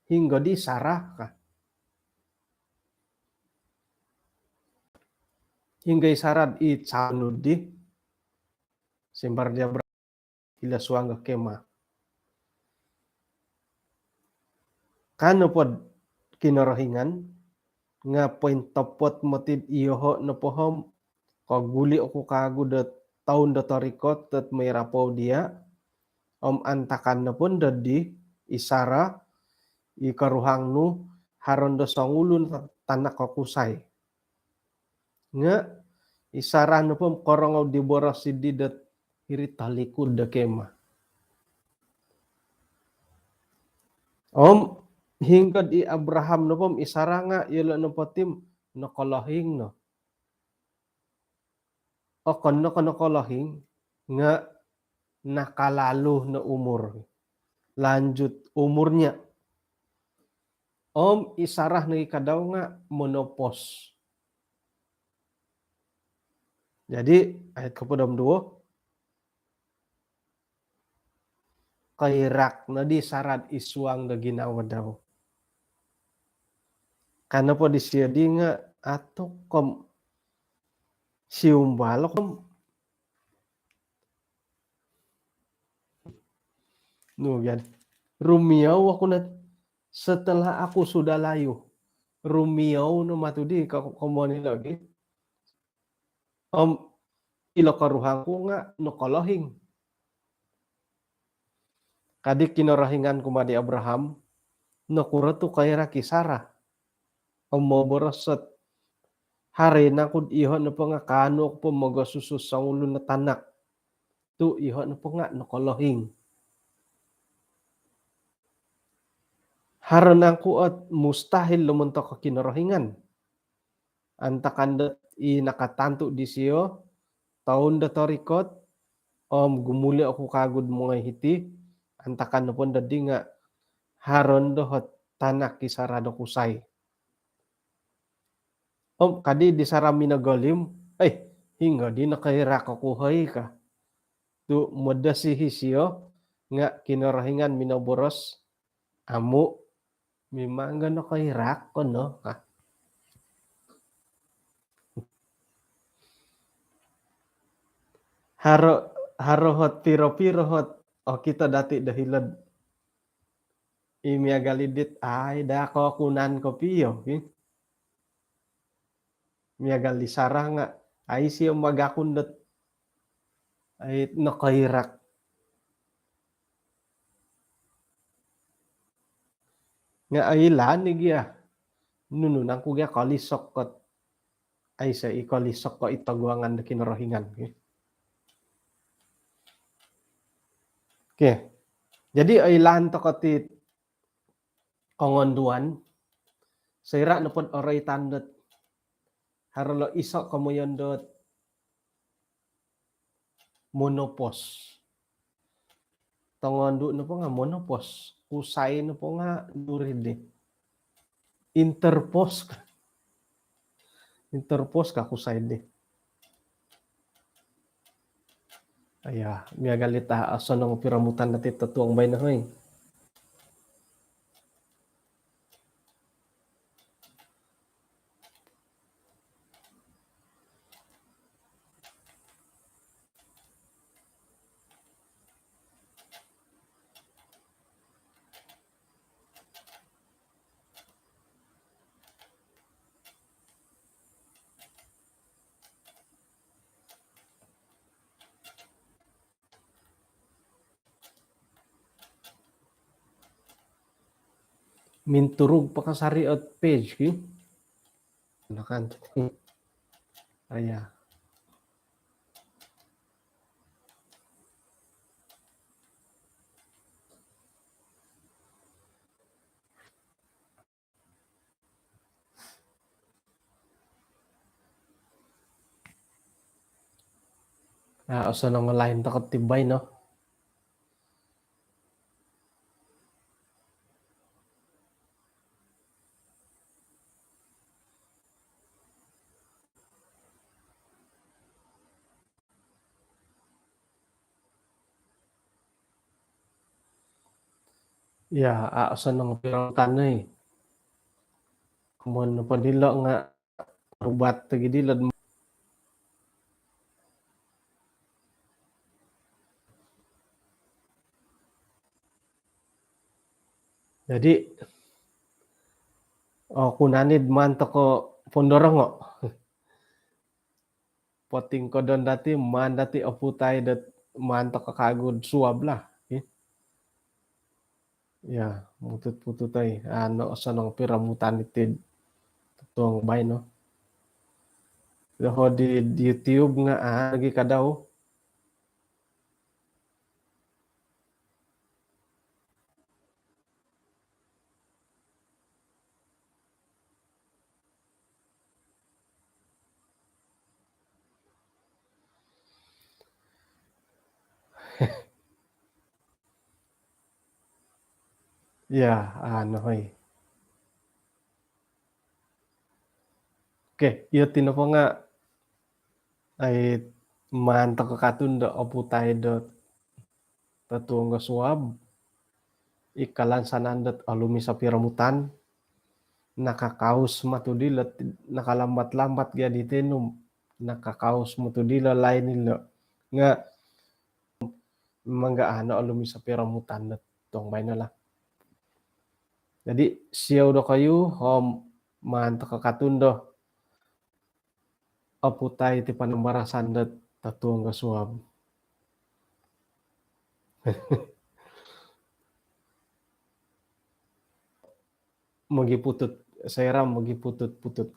hingga di Sarah kah? Hingga isarat i canudi sembar dia ila suanga kema. Kano pod kinorohingan nga poin topot motiv iyoho no pohom kaguli aku kagu de tahun de torikot tet merapau dia om antakan na pun di isara i karuhang nu haron de songulun tanak kakusai nga isara nu pun korong di boros di det iri talikud de kema om hingga di Abraham no pom isara nga yelo no potim no kolohing no o kono kolohing nga nakalalu na umur lanjut umurnya om isarah na ikadaw nga monopos jadi ayat kapodam duo kairak na di sarat isuang da ginawa daw karena po disiadi nga ato kom siumbalok no yan rumiaw ako na setelah aku sudah layu rumiaw no matudi komoni lagi om ilo karuhangku nga no kolohing kadik kinorohingan kumadi Abraham no kuratu kaira kisara om mo borosot hari nakud iho no pangakano po mogo susus sa ulo na tanak tu iho no nga no kolohing haron aku at mustahil lumuntok ka kinorohingan antakan i nakatanto di siyo tahun da torikot om gumuli ako kagud mga hiti antakan na pun dadi nga haron dohot tanak kisarado kusay om kadi di sarami na golim hingga di nakairak ako hay ka tu modasihi siyo nga kinorohingan minaboros amu mimangga nakairak ko no ka harohot piro-pirohot o kita dati dahilad imia galidit ay dako kunan ko piyo mia gali sarang nga ay siya magakundat ay nakairak nga ay lan niya nununang ko gya kalisok kot ay sa ikalisok ko itagwangan na kinorohingan okay. Jadi ay lan to katit kongonduan sira na pod oray tandet haralo isok kamuyondot monopos tongondu no po nga monopos usay no po nga duride interpos ka kusay de aya miya galita aso nang piramutan natit tatuang bay na hoy minturog pakasari at page nakan aya aso nang lain takot tibay no Ya, seneng pirang taneuy. Mun padilo nga rubat teh gidi jadi kunanid mantok ko pondorongo poting kodon dati man dati oputai dat mantok kakagud suab lah. Ya, mutut-putut ay ano sanang piramutan itid tuang bay no. Doho di YouTube nga lagi kadaw. Ya, ano hoy. Oke, ieu tinopo nga ay mantok kakatun da oputai da tatuang ga suab ikalan sanandat alumi sa piramutan nakakaus matudilo nakalambat-lambat gyud itinum nakakaus matudilo lain nilo nga mangga ano alumi sa piramutan dat tuang bay na lah. Jadi siyaw do kayo hom mantok kakatun do oputay ti panambarasan dat tatuang ga suab. Magiputut saya ram magiputut-putut